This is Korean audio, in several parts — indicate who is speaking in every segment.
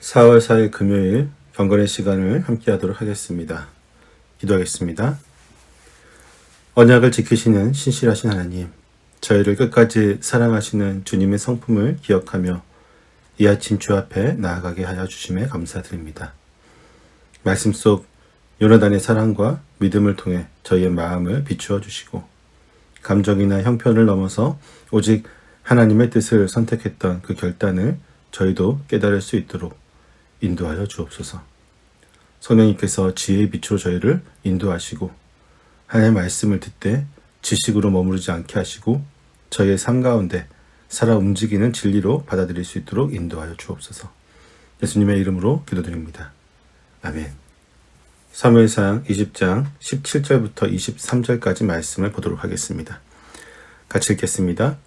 Speaker 1: 4월 4일 금요일 경건의 시간을 함께 하도록 하겠습니다. 기도하겠습니다. 언약을 지키시는 신실하신 하나님, 저희를 끝까지 사랑하시는 주님의 성품을 기억하며 이 아침 주 앞에 나아가게 하여 주심에 감사드립니다. 말씀 속 요나단의 사랑과 믿음을 통해 저희의 마음을 비추어 주시고 감정이나 형편을 넘어서 오직 하나님의 뜻을 선택했던 그 결단을 저희도 깨달을 수 있도록 인도하여 주옵소서. 성령님께서 지혜의 빛으로 저희를 인도하시고 하나님의 말씀을 듣되 지식으로 머무르지 않게 하시고 저희의 삶 가운데 살아 움직이는 진리로 받아들일 수 있도록 인도하여 주옵소서. 예수님의 이름으로 기도드립니다. 아멘. 사무엘상 20장 17절부터 23절까지 말씀을 보도록 하겠습니다. 같이 읽겠습니다.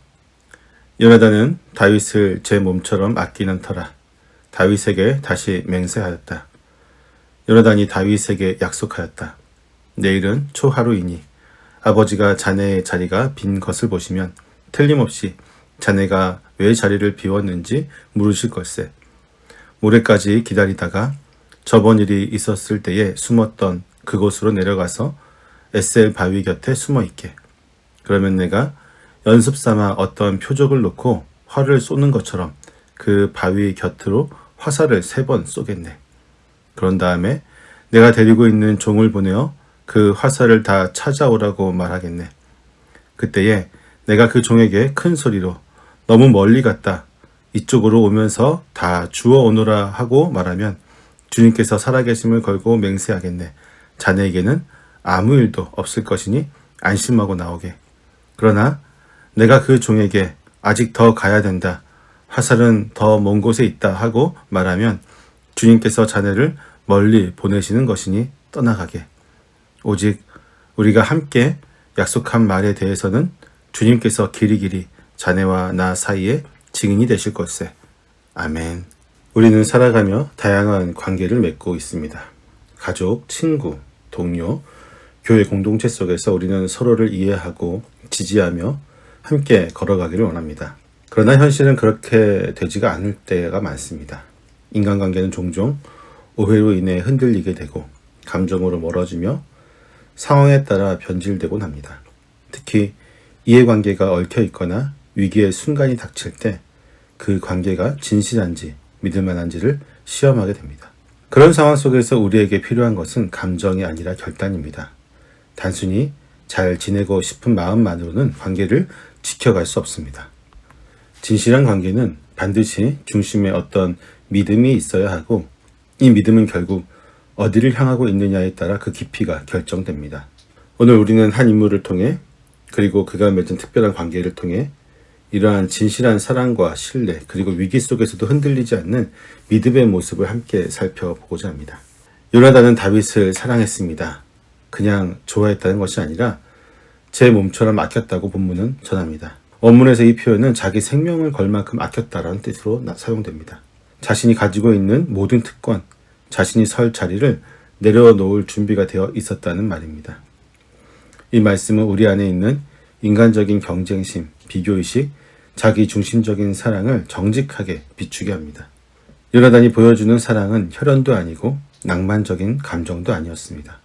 Speaker 1: 요나단은 다윗을 제 몸처럼 아끼는 터라 다윗에게 다시 맹세하였다. 요나단이 다윗에게 약속하였다. 내일은 초하루이니 아버지가 자네의 자리가 빈 것을 보시면 틀림없이 자네가 왜 자리를 비웠는지 물으실 걸세. 모레까지 기다리다가 저번 일이 있었을 때에 숨었던 그곳으로 내려가서 에셀 바위 곁에 숨어 있게. 그러면 내가 연습 삼아 어떤 표적을 놓고 활을 쏘는 것처럼 그 바위 곁으로 화살을 3번 쏘겠네. 그런 다음에 내가 데리고 있는 종을 보내어 그 화살을 다 찾아오라고 말하겠네. 그때에 내가 그 종에게 큰 소리로 너무 멀리 갔다. 이쪽으로 오면서 다 주워 오너라 하고 말하면 주님께서 살아계심을 걸고 맹세하겠네. 자네에게는 아무 일도 없을 것이니 안심하고 나오게. 그러나 내가 그 종에게 아직 더 가야 된다. 화살은 더 먼 곳에 있다 하고 말하면 주님께서 자네를 멀리 보내시는 것이니 떠나가게. 오직 우리가 함께 약속한 말에 대해서는 주님께서 길이길이 자네와 나 사이에 증인이 되실 것세. 아멘. 우리는 살아가며 다양한 관계를 맺고 있습니다. 가족, 친구, 동료, 교회 공동체 속에서 우리는 서로를 이해하고 지지하며 함께 걸어가기를 원합니다. 그러나 현실은 그렇게 되지가 않을 때가 많습니다. 인간관계는 종종 오해로 인해 흔들리게 되고 감정으로 멀어지며 상황에 따라 변질되곤 합니다. 특히 이해관계가 얽혀 있거나 위기의 순간이 닥칠 때 그 관계가 진실한지 믿을 만한지를 시험하게 됩니다. 그런 상황 속에서 우리에게 필요한 것은 감정이 아니라 결단입니다. 단순히 잘 지내고 싶은 마음만으로는 관계를 지켜갈 수 없습니다. 진실한 관계는 반드시 중심에 어떤 믿음이 있어야 하고 이 믿음은 결국 어디를 향하고 있느냐에 따라 그 깊이가 결정됩니다. 오늘 우리는 한 인물을 통해 그리고 그가 맺은 특별한 관계를 통해 이러한 진실한 사랑과 신뢰 그리고 위기 속에서도 흔들리지 않는 믿음의 모습을 함께 살펴보고자 합니다. 요나단은 다윗을 사랑했습니다. 그냥 좋아했다는 것이 아니라 제 몸처럼 아꼈다고 본문은 전합니다. 원문에서 이 표현은 자기 생명을 걸 만큼 아꼈다라는 뜻으로 사용됩니다. 자신이 가지고 있는 모든 특권, 자신이 설 자리를 내려놓을 준비가 되어 있었다는 말입니다. 이 말씀은 우리 안에 있는 인간적인 경쟁심, 비교의식, 자기 중심적인 사랑을 정직하게 비추게 합니다. 요나단이 보여주는 사랑은 혈연도 아니고 낭만적인 감정도 아니었습니다.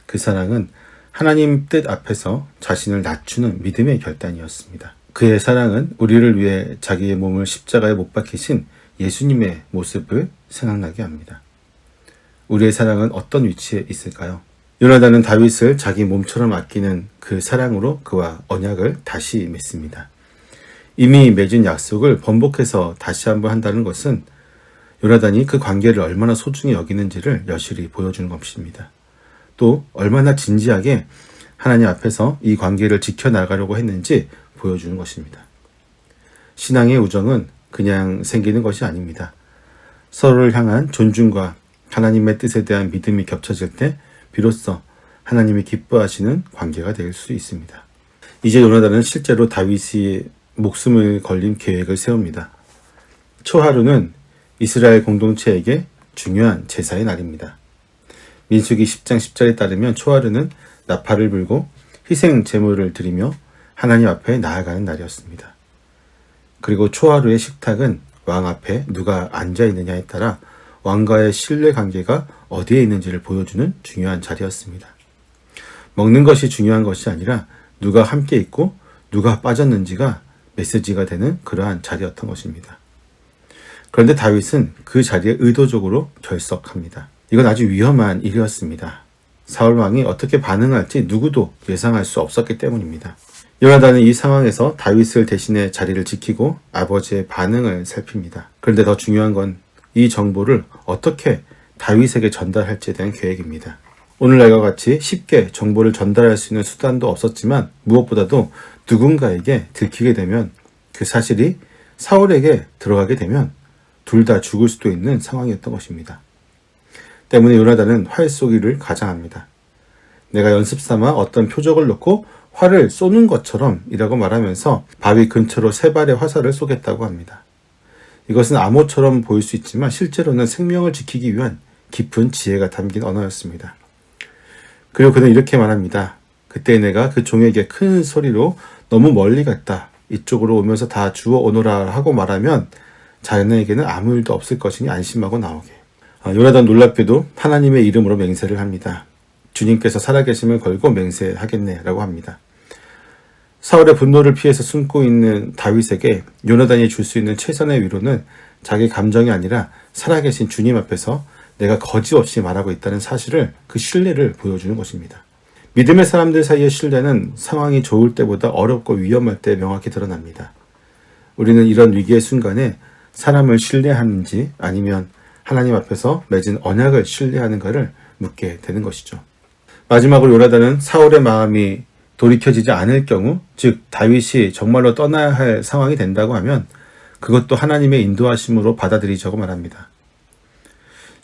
Speaker 1: 그 사랑은 하나님 뜻 앞에서 자신을 낮추는 믿음의 결단이었습니다. 그의 사랑은 우리를 위해 자기의 몸을 십자가에 못 박히신 예수님의 모습을 생각나게 합니다. 우리의 사랑은 어떤 위치에 있을까요? 요나단은 다윗을 자기 몸처럼 아끼는 그 사랑으로 그와 언약을 다시 맺습니다. 이미 맺은 약속을 번복해서 다시 한번 한다는 것은 요나단이 그 관계를 얼마나 소중히 여기는지를 여실히 보여주는 것입니다. 또 얼마나 진지하게 하나님 앞에서 이 관계를 지켜나가려고 했는지 보여주는 것입니다. 신앙의 우정은 그냥 생기는 것이 아닙니다. 서로를 향한 존중과 하나님의 뜻에 대한 믿음이 겹쳐질 때 비로소 하나님이 기뻐하시는 관계가 될 수 있습니다. 이제 요나단은 실제로 다윗이 목숨을 걸린 계획을 세웁니다. 초하루는 이스라엘 공동체에게 중요한 제사의 날입니다. 민수기 10장 10절에 따르면 초하루는 나팔을 불고 희생 제물을 드리며 하나님 앞에 나아가는 날이었습니다. 그리고 초하루의 식탁은 왕 앞에 누가 앉아 있느냐에 따라 왕과의 신뢰 관계가 어디에 있는지를 보여주는 중요한 자리였습니다. 먹는 것이 중요한 것이 아니라 누가 함께 있고 누가 빠졌는지가 메시지가 되는 그러한 자리였던 것입니다. 그런데 다윗은 그 자리에 의도적으로 결석합니다. 이건 아주 위험한 일이었습니다. 사울 왕이 어떻게 반응할지 누구도 예상할 수 없었기 때문입니다. 요나단은 이 상황에서 다윗을 대신해 자리를 지키고 아버지의 반응을 살핍니다. 그런데 더 중요한 건 이 정보를 어떻게 다윗에게 전달할지에 대한 계획입니다. 오늘날과 같이 쉽게 정보를 전달할 수 있는 수단도 없었지만 무엇보다도 누군가에게 들키게 되면 그 사실이 사울에게 들어가게 되면 둘 다 죽을 수도 있는 상황이었던 것입니다. 때문에 요나단은 활 쏘기를 가장합니다. 내가 연습삼아 어떤 표적을 놓고 활을 쏘는 것처럼 이라고 말하면서 바위 근처로 3발의 화살을 쏘겠다고 합니다. 이것은 암호처럼 보일 수 있지만 실제로는 생명을 지키기 위한 깊은 지혜가 담긴 언어였습니다. 그리고 그는 이렇게 말합니다. 그때 내가 그 종에게 큰 소리로 너무 멀리 갔다. 이쪽으로 오면서 다 주워 오너라 하고 말하면 자네에게는 아무 일도 없을 것이니 안심하고 나오게. 요나단 놀랍게도 하나님의 이름으로 맹세를 합니다. 주님께서 살아계심을 걸고 맹세하겠네 라고 합니다. 사울의 분노를 피해서 숨고 있는 다윗에게 요나단이 줄 수 있는 최선의 위로는 자기 감정이 아니라 살아계신 주님 앞에서 내가 거짓없이 말하고 있다는 사실을, 그 신뢰를 보여주는 것입니다. 믿음의 사람들 사이의 신뢰는 상황이 좋을 때보다 어렵고 위험할 때 명확히 드러납니다. 우리는 이런 위기의 순간에 사람을 신뢰하는지 아니면 하나님 앞에서 맺은 언약을 신뢰하는가를 묻게 되는 것이죠. 마지막으로 요나단은 사울의 마음이 돌이켜지지 않을 경우, 즉 다윗이 정말로 떠나야 할 상황이 된다고 하면 그것도 하나님의 인도하심으로 받아들이자고 말합니다.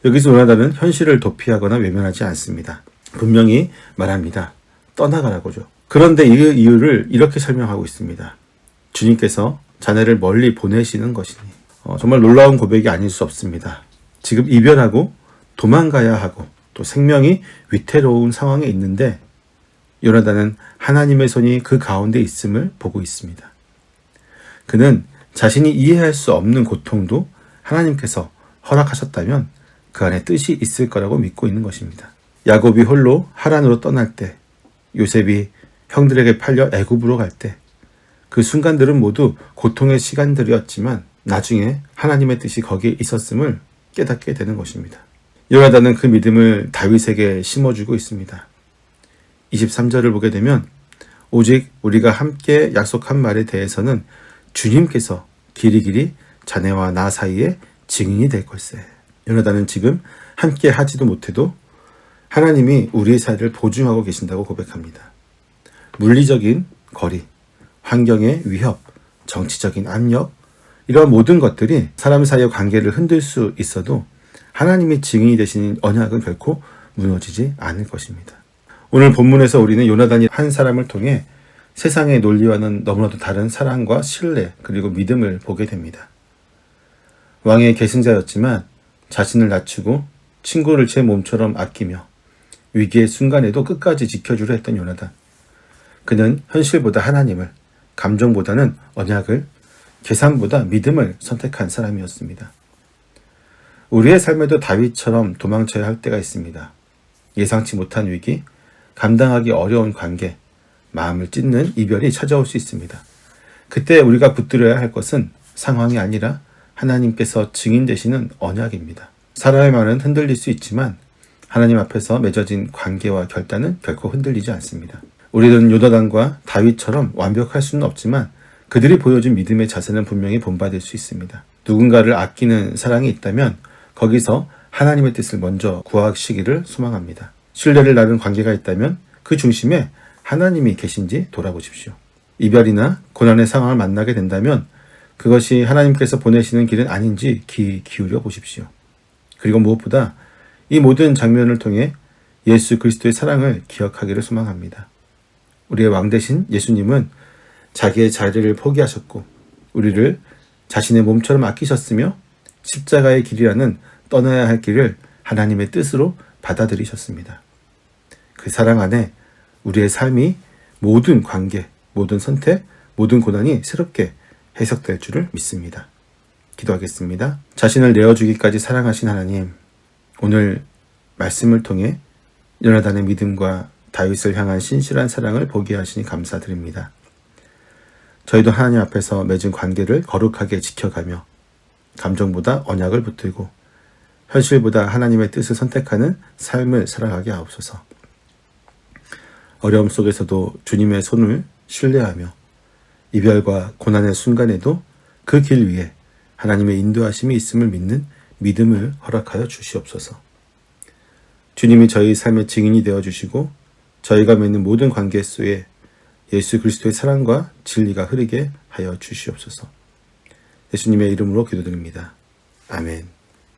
Speaker 1: 여기서 요나단은 현실을 도피하거나 외면하지 않습니다. 분명히 말합니다. 떠나가라고죠. 그런데 이 이유를 이렇게 설명하고 있습니다. 주님께서 자네를 멀리 보내시는 것이니. 정말 놀라운 고백이 아닐 수 없습니다. 지금 이별하고 도망가야 하고 또 생명이 위태로운 상황에 있는데 요나단은 하나님의 손이 그 가운데 있음을 보고 있습니다. 그는 자신이 이해할 수 없는 고통도 하나님께서 허락하셨다면 그 안에 뜻이 있을 거라고 믿고 있는 것입니다. 야곱이 홀로 하란으로 떠날 때, 요셉이 형들에게 팔려 애굽으로 갈 때, 그 순간들은 모두 고통의 시간들이었지만 나중에 하나님의 뜻이 거기에 있었음을 깨닫게 되는 것입니다. 요나단은 그 믿음을 다윗에게 심어주고 있습니다. 23절을 보게 되면 오직 우리가 함께 약속한 말에 대해서는 주님께서 길이길이 자네와 나 사이에 증인이 될 걸세. 요나단은 지금 함께 하지도 못해도 하나님이 우리의 사이를 보증하고 계신다고 고백합니다. 물리적인 거리, 환경의 위협, 정치적인 압력, 이런 모든 것들이 사람 사이의 관계를 흔들 수 있어도 하나님이 증인이 되시는 언약은 결코 무너지지 않을 것입니다. 오늘 본문에서 우리는 요나단이 한 사람을 통해 세상의 논리와는 너무나도 다른 사랑과 신뢰 그리고 믿음을 보게 됩니다. 왕의 계승자였지만 자신을 낮추고 친구를 제 몸처럼 아끼며 위기의 순간에도 끝까지 지켜주려 했던 요나단. 그는 현실보다 하나님을, 감정보다는 언약을, 계산보다 믿음을 선택한 사람이었습니다. 우리의 삶에도 다윗처럼 도망쳐야 할 때가 있습니다. 예상치 못한 위기, 감당하기 어려운 관계, 마음을 찢는 이별이 찾아올 수 있습니다. 그때 우리가 붙들어야 할 것은 상황이 아니라 하나님께서 증인 되시는 언약입니다. 사람의 말은 흔들릴 수 있지만 하나님 앞에서 맺어진 관계와 결단은 결코 흔들리지 않습니다. 우리는 요나단과 다윗처럼 완벽할 수는 없지만 그들이 보여준 믿음의 자세는 분명히 본받을 수 있습니다. 누군가를 아끼는 사랑이 있다면 거기서 하나님의 뜻을 먼저 구하시기를 소망합니다. 신뢰를 나눈 관계가 있다면 그 중심에 하나님이 계신지 돌아보십시오. 이별이나 고난의 상황을 만나게 된다면 그것이 하나님께서 보내시는 길은 아닌지 귀 기울여 보십시오. 그리고 무엇보다 이 모든 장면을 통해 예수 그리스도의 사랑을 기억하기를 소망합니다. 우리의 왕 되신 예수님은 자기의 자리를 포기하셨고 우리를 자신의 몸처럼 아끼셨으며 십자가의 길이라는 떠나야 할 길을 하나님의 뜻으로 받아들이셨습니다. 그 사랑 안에 우리의 삶이 모든 관계, 모든 선택, 모든 고난이 새롭게 해석될 줄을 믿습니다. 기도하겠습니다. 자신을 내어주기까지 사랑하신 하나님, 오늘 말씀을 통해 요나단의 믿음과 다윗을 향한 신실한 사랑을 보게 하시니 감사드립니다. 저희도 하나님 앞에서 맺은 관계를 거룩하게 지켜가며 감정보다 언약을 붙들고 현실보다 하나님의 뜻을 선택하는 삶을 살아가게 하옵소서. 어려움 속에서도 주님의 손을 신뢰하며 이별과 고난의 순간에도 그 길 위에 하나님의 인도하심이 있음을 믿는 믿음을 허락하여 주시옵소서. 주님이 저희 삶의 증인이 되어주시고 저희가 맺는 모든 관계 속에 예수 그리스도의 사랑과 진리가 흐르게 하여 주시옵소서. 예수님의 이름으로 기도드립니다. 아멘.